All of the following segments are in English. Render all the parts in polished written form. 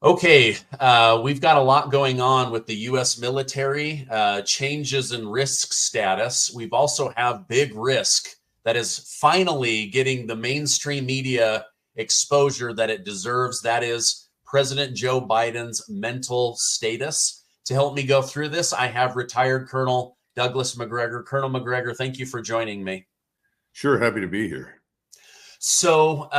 Okay, we've got a lot going on with the U.S. military, changes in risk status. We've also have big risk that is finally getting the mainstream media exposure that it deserves. That is President Joe Biden's mental status. To help me go through this, I have retired Colonel Douglas Macgregor. Colonel Macgregor, thank you for joining me. Sure, happy to be here. So,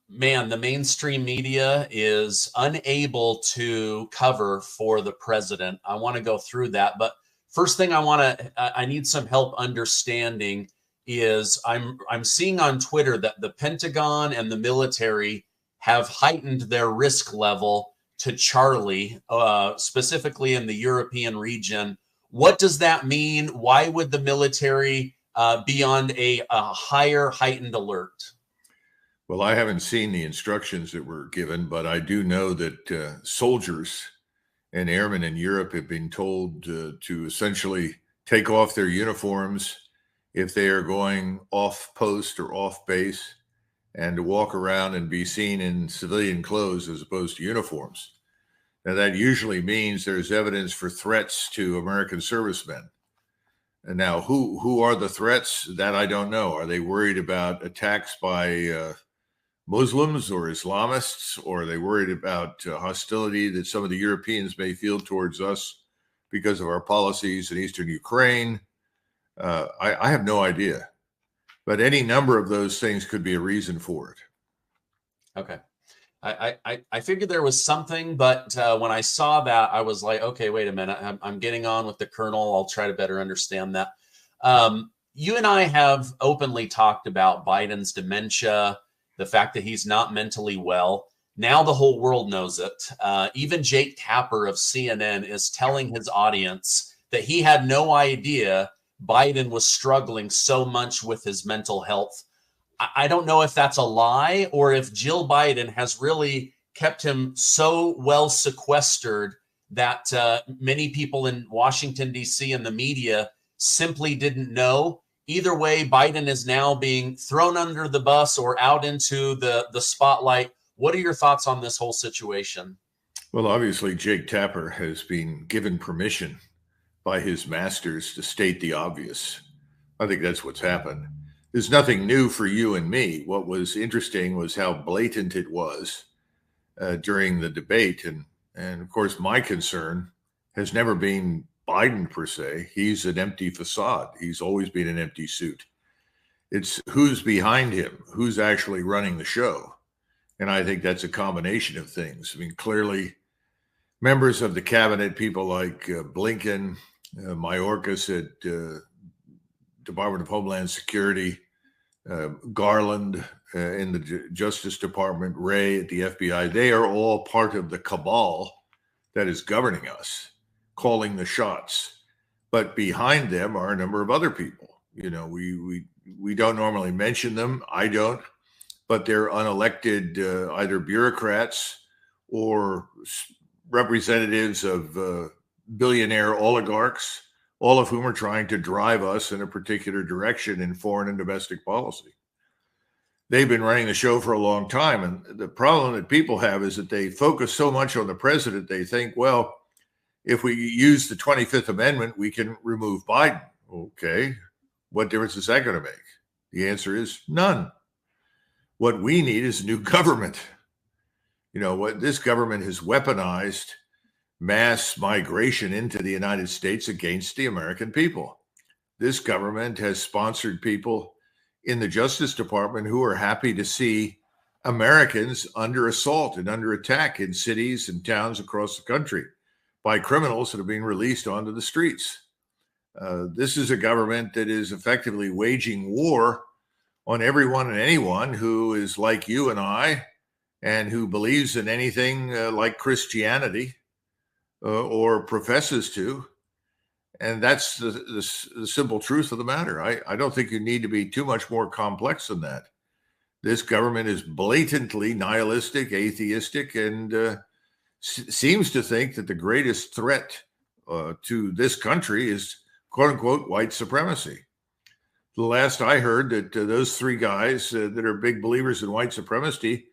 man, the mainstream media is unable to cover for the president. I want to go through that, but first thing I need some help understanding is I'm seeing on Twitter that the Pentagon and the military have heightened their risk level to Charlie, specifically in the European region. What does that mean? Why would the military be on a higher heightened alert? Well, I haven't seen the instructions that were given, but I do know that soldiers and airmen in Europe have been told to essentially take off their uniforms if they are going off post or off base, and to walk around and be seen in civilian clothes as opposed to uniforms. Now, that usually means there's evidence for threats to American servicemen. And now, who are the threats? That I don't know. Are they worried about attacks by Muslims or Islamists, or are they worried about hostility that some of the Europeans may feel towards us because of our policies in eastern Ukraine? I have no idea, but any number of those things could be a reason for it. Okay. I figured there was something, but when I saw that, I was like, okay, wait a minute. I'm getting on with the colonel. I'll try to better understand that. You and I have openly talked about Biden's dementia, the fact that he's not mentally well. Now the whole world knows it. Even Jake Tapper of CNN is telling his audience that he had no idea Biden was struggling so much with his mental health. I don't know if that's a lie or if Jill Biden has really kept him so well sequestered that many people in Washington, D.C. and the media simply didn't know. Either way, Biden is now being thrown under the bus or out into the spotlight. What are your thoughts on this whole situation? Well, obviously, Jake Tapper has been given permission by his masters to state the obvious. I think that's what's happened. There's nothing new for you and me. What was interesting was how blatant it was during the debate. And of course, my concern has never been Biden per se. He's an empty facade. He's always been an empty suit. It's who's behind him, who's actually running the show. And I think that's a combination of things. I mean, clearly, members of the cabinet, people like Blinken, Mayorkas at Department of Homeland Security, Garland in the Justice Department, Wray at the FBI, they are all part of the cabal that is governing us, calling the shots. But behind them are a number of other people. You know, we don't normally mention them. I don't, but they're unelected either bureaucrats or representatives of billionaire oligarchs, all of whom are trying to drive us in a particular direction in foreign and domestic policy. They've been running the show for a long time. And the problem that people have is that they focus so much on the president, they think, well, if we use the 25th Amendment, we can remove Biden. Okay, what difference is that going to make? The answer is none. What we need is a new government. You know, what this government has weaponized mass migration into the United States against the American people. This government has sponsored people in the Justice Department who are happy to see Americans under assault and under attack in cities and towns across the country by criminals that are being released onto the streets. This is a government that is effectively waging war on everyone and anyone who is like you and I and who believes in anything like Christianity or professes to. And that's the simple truth of the matter. I don't think you need to be too much more complex than that. This government is blatantly nihilistic, atheistic, and seems to think that the greatest threat to this country is, quote unquote, white supremacy. The last I heard that those three guys that are big believers in white supremacy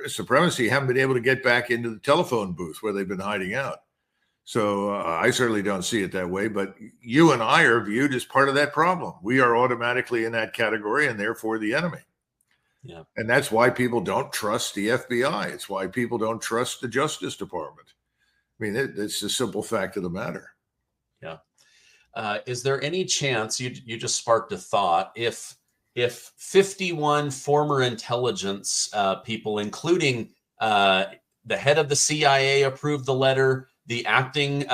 supremacy haven't been able to get back into the telephone booth where they've been hiding out. So I certainly don't see it that way, but you and I are viewed as part of that problem. We are automatically in that category and therefore the enemy. Yeah. And that's why people don't trust the FBI. It's why people don't trust the Justice Department. I mean, it's the simple fact of the matter. Yeah. Is there any chance, you just sparked a thought, if 51 former intelligence people, including the head of the CIA, approved the letter, the acting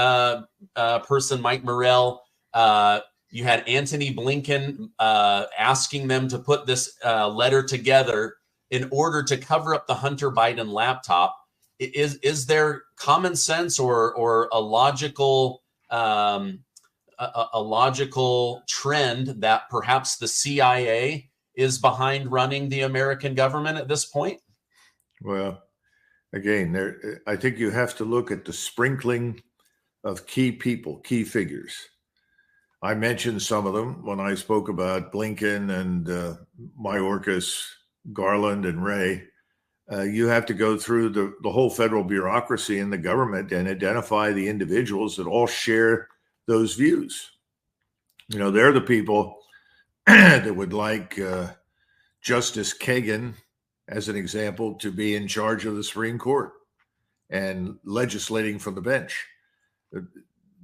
person, Mike Morrell, you had Antony Blinken asking them to put this letter together in order to cover up the Hunter Biden laptop. Is there common sense or a logical a logical trend that perhaps the CIA is behind running the American government at this point? Well, again, I think you have to look at the sprinkling of key people, key figures. I mentioned some of them when I spoke about Blinken and Mayorkas, Garland, and Wray. You have to go through the whole federal bureaucracy and the government and identify the individuals that all share those views. You know, they're the people that would like Justice Kagan, as an example, to be in charge of the Supreme Court and legislating from the bench.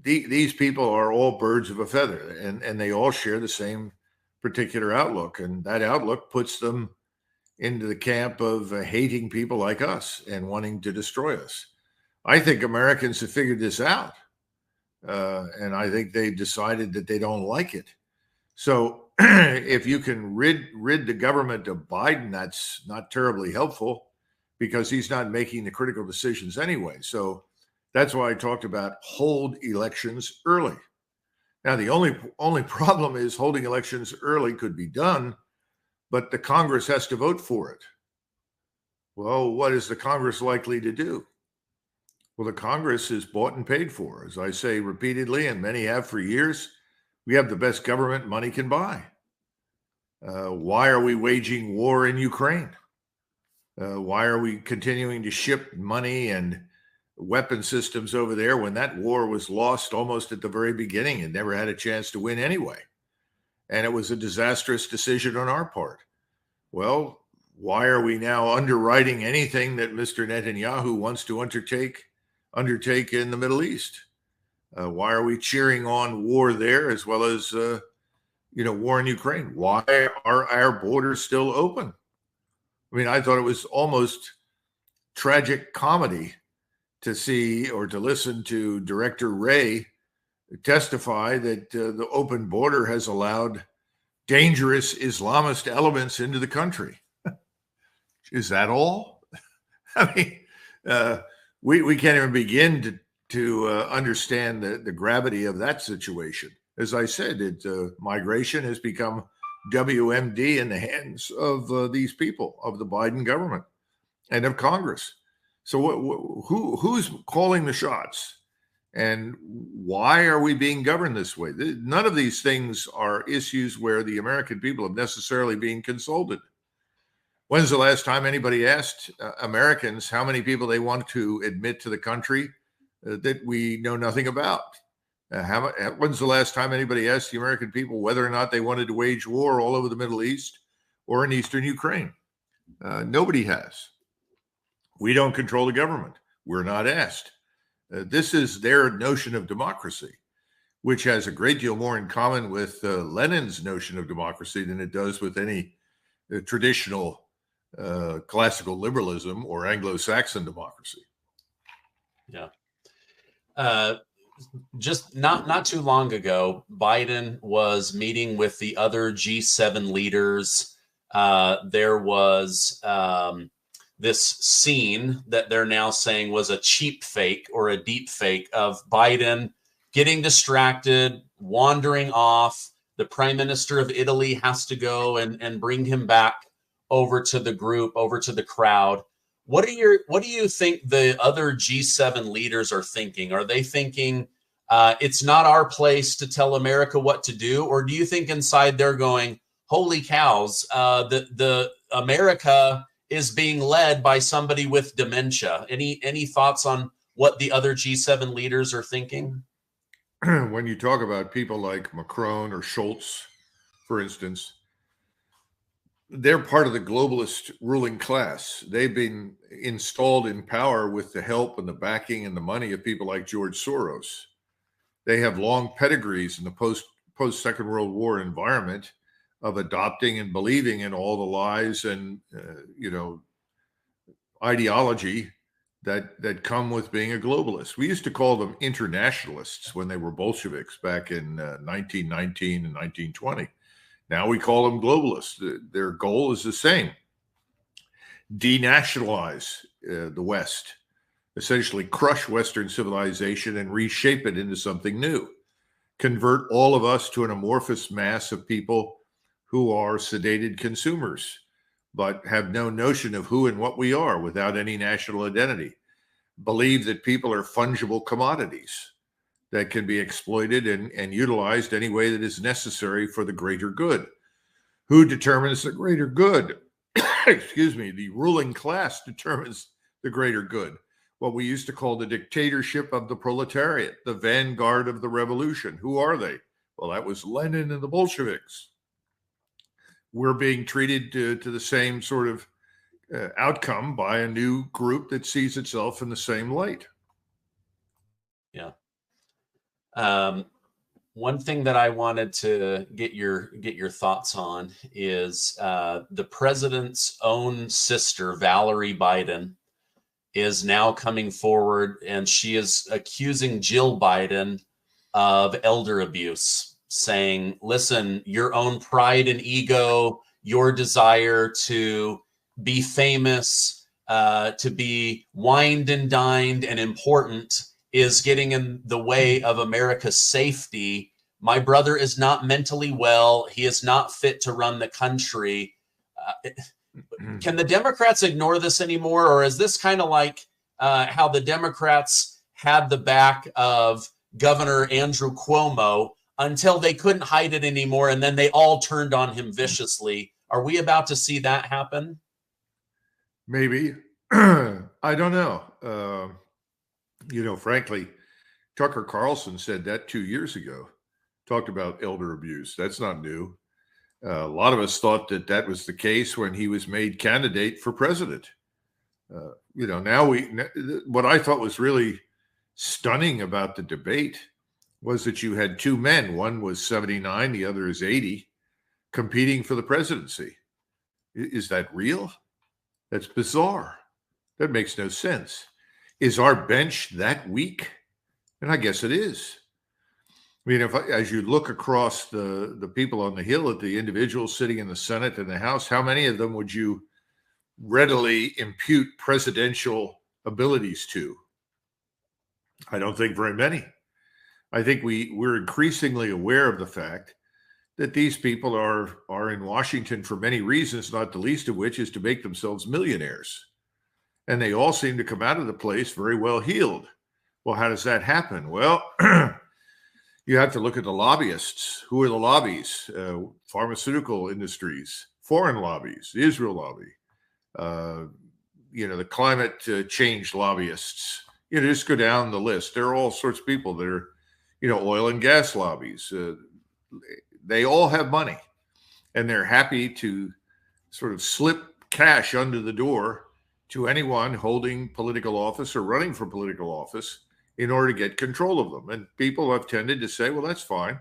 These people are all birds of a feather, and they all share the same particular outlook. And that outlook puts them into the camp of hating people like us and wanting to destroy us. I think Americans have figured this out. And I think they've decided that they don't like it. So if you can rid the government of Biden, that's not terribly helpful because he's not making the critical decisions anyway. So that's why I talked about hold elections early. Now, the only problem is holding elections early could be done, but the Congress has to vote for it. Well, what is the Congress likely to do? Well, the Congress is bought and paid for. As I say repeatedly, and many have for years, we have the best government money can buy. Why are we waging war in Ukraine? Why are we continuing to ship money and weapon systems over there when that war was lost almost at the very beginning and never had a chance to win anyway? And it was a disastrous decision on our part. Well, why are we now underwriting anything that Mr. Netanyahu wants to undertake in the Middle East? Why are we cheering on war there as well as, war in Ukraine? Why are our borders still open? I mean, I thought it was almost tragic comedy to see or to listen to Director Wray testify that the open border has allowed dangerous Islamist elements into the country. Is that all? I mean, we can't even begin to understand the gravity of that situation. As I said, migration has become WMD in the hands of these people, of the Biden government and of Congress. So who's calling the shots? And why are we being governed this way? None of these things are issues where the American people have necessarily been consulted. When's the last time anybody asked Americans how many people they want to admit to the country that we know nothing about? When's the last time anybody asked the American people whether or not they wanted to wage war all over the Middle East or in eastern Ukraine? Nobody has. We don't control the government. We're not asked. This is their notion of democracy, which has a great deal more in common with Lenin's notion of democracy than it does with any traditional classical liberalism or Anglo-Saxon democracy. Yeah. Just not too long ago, Biden was meeting with the other G7 leaders. There was this scene that they're now saying was a cheap fake or a deep fake of Biden getting distracted, wandering off. The prime minister of Italy has to go and bring him back over to the group, over to the crowd. What do you think the other G7 leaders are thinking? Are they thinking it's not our place to tell America what to do? Or do you think inside they're going, holy cows, the America is being led by somebody with dementia. Any thoughts on what the other G7 leaders are thinking? When you talk about people like Macron or Schultz, for instance, they're part of the globalist ruling class. They've been installed in power with the help and the backing and the money of people like George Soros. They have long pedigrees in the post Second World War environment of adopting and believing in all the lies and ideology that come with being a globalist. We used to call them internationalists when they were Bolsheviks back in 1919 and 1920. Now we call them globalists. Their goal is the same: denationalize the West, essentially crush Western civilization and reshape it into something new. Convert all of us to an amorphous mass of people who are sedated consumers, but have no notion of who and what we are without any national identity. Believe that people are fungible commodities that can be exploited and utilized any way that is necessary for the greater good. Who determines the greater good? Excuse me, the ruling class determines the greater good. What we used to call the dictatorship of the proletariat, the vanguard of the revolution. Who are they? Well, that was Lenin and the Bolsheviks. We're being treated to the same sort of outcome by a new group that sees itself in the same light. Yeah. One thing that I wanted to get your thoughts on is the president's own sister, Valerie Biden, is now coming forward, and she is accusing Jill Biden of elder abuse, saying, listen, your own pride and ego, your desire to be famous, to be wined and dined and important is getting in the way of America's safety. My brother is not mentally well. He is not fit to run the country. Can the Democrats ignore this anymore? Or is this kind of like how the Democrats had the back of Governor Andrew Cuomo until they couldn't hide it anymore, and then they all turned on him viciously? Are we about to see that happen? Maybe. I don't know. Frankly, Tucker Carlson said that 2 years ago, talked about elder abuse. That's not new. A lot of us thought that was the case when he was made candidate for president. Now what I thought was really stunning about the debate was that you had two men. One was 79, the other is 80, competing for the presidency. Is that real? That's bizarre. That makes no sense. Is our bench that weak? And I guess it is. I mean, as you look across the people on the Hill at the individuals sitting in the Senate and the House, how many of them would you readily impute presidential abilities to? I don't think very many. I think we're increasingly aware of the fact that these people are in Washington for many reasons, not the least of which is to make themselves millionaires. And they all seem to come out of the place very well heeled. Well, how does that happen? Well, you have to look at the lobbyists. Who are the lobbies? Pharmaceutical industries, foreign lobbies, the Israel lobby, the climate change lobbyists. Just go down the list. There are all sorts of people that are, oil and gas lobbies. They all have money, and they're happy to sort of slip cash under the door to anyone holding political office or running for political office in order to get control of them. And people have tended to say, well, that's fine.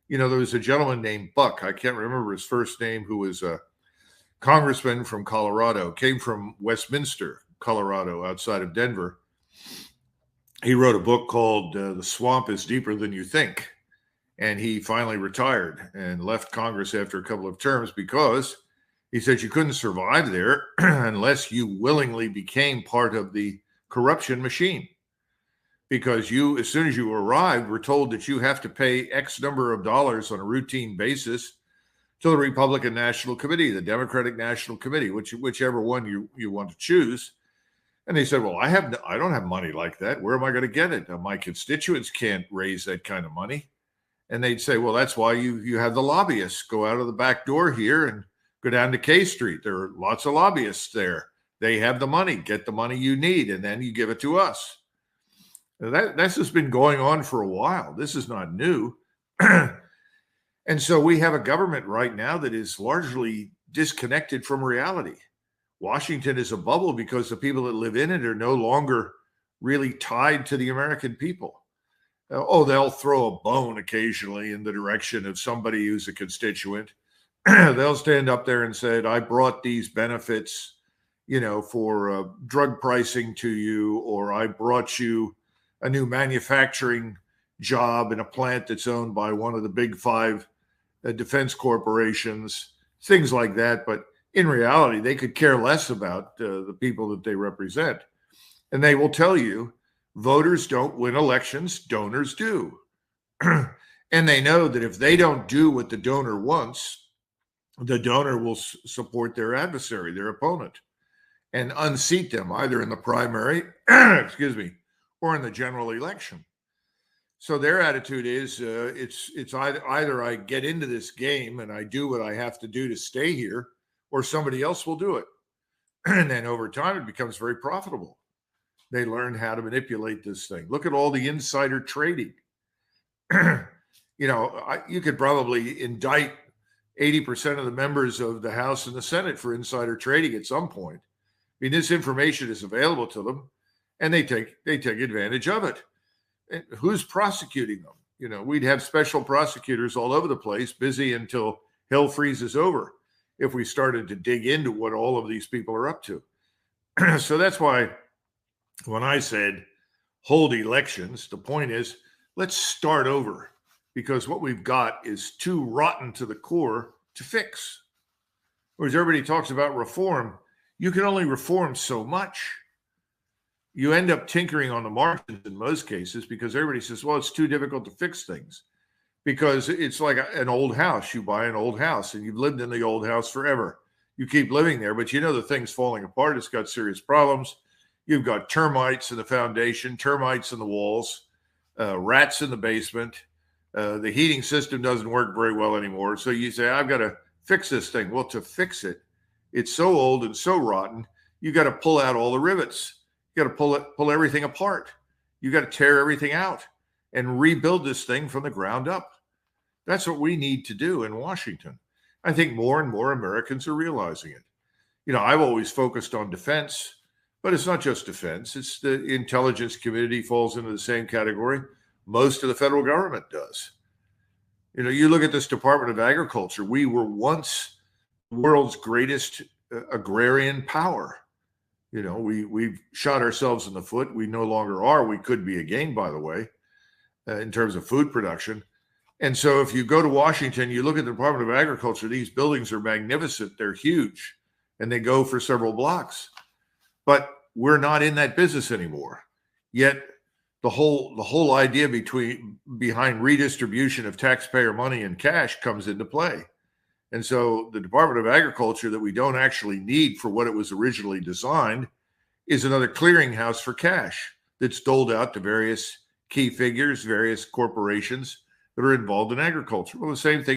There was a gentleman named Buck, I can't remember his first name, who was a congressman from Colorado, came from Westminster, Colorado, outside of Denver. He wrote a book called The Swamp is Deeper Than You Think. And he finally retired and left Congress after a couple of terms because he said you couldn't survive there unless you willingly became part of the corruption machine. Because you, as soon as you arrived, were told that you have to pay X number of dollars on a routine basis to the Republican National Committee, the Democratic National Committee, whichever one you want to choose. And they said, well, I don't have money like that. Where am I going to get it? My constituents can't raise that kind of money. And they'd say, well, that's why you have the lobbyists go out of the back door here and Go down to K Street. There are lots of lobbyists there. They have the money. Get the money you need, and then you give it to us. This has been going on for a while. This is not new. And so we have a government right now that is largely disconnected from reality. Washington is a bubble because the people that live in it are no longer really tied to the American people. Oh, they'll throw a bone occasionally in the direction of somebody who's a constituent. They'll stand up there and say, I brought these benefits, for drug pricing to you, or I brought you a new manufacturing job in a plant that's owned by one of the big five defense corporations, things like that. But in reality, they could care less about the people that they represent. And they will tell you, voters don't win elections, donors do. And they know that if they don't do what the donor wants, the donor will support their adversary, their opponent, and unseat them either in the primary, or in the general election. So their attitude is it's either I get into this game and I do what I have to do to stay here, or somebody else will do it. And then over time, it becomes very profitable. They learn how to manipulate this thing. Look at all the insider trading. You could probably indict 80% of the members of the House and the Senate for insider trading at some point. I mean, this information is available to them, and they take advantage of it. And who's prosecuting them? We'd have special prosecutors all over the place, busy until hell freezes over, if we started to dig into what all of these people are up to. So that's why when I said hold elections, the point is, let's start over, because what we've got is too rotten to the core to fix. Whereas everybody talks about reform, you can only reform so much. You end up tinkering on the margins in most cases because everybody says, well, it's too difficult to fix things. Because it's like an old house. You buy an old house and you've lived in the old house forever. You keep living there, but the thing's falling apart. It's got serious problems. You've got termites in the foundation, termites in the walls, rats in the basement. The heating system doesn't work very well anymore. So you say, I've got to fix this thing. Well, to fix it, it's so old and so rotten, you got to pull out all the rivets. You got to pull everything apart. You got to tear everything out and rebuild this thing from the ground up. That's what we need to do in Washington. I think more and more Americans are realizing it. I've always focused on defense, but it's not just defense. It's the intelligence community falls into the same category. Most of the federal government does. You look at this Department of Agriculture. We were once the world's greatest agrarian power. We've shot ourselves in the foot. We no longer are. We could be again, by the way, in terms of food production. And so if you go to Washington, you look at the Department of Agriculture, these buildings are magnificent. They're huge, and they go for several blocks. But we're not in that business anymore. Yet the whole idea behind redistribution of taxpayer money and cash comes into play. And so the Department of Agriculture that we don't actually need for what it was originally designed is another clearinghouse for cash that's doled out to various key figures, various corporations that are involved in agriculture. Well, the same thing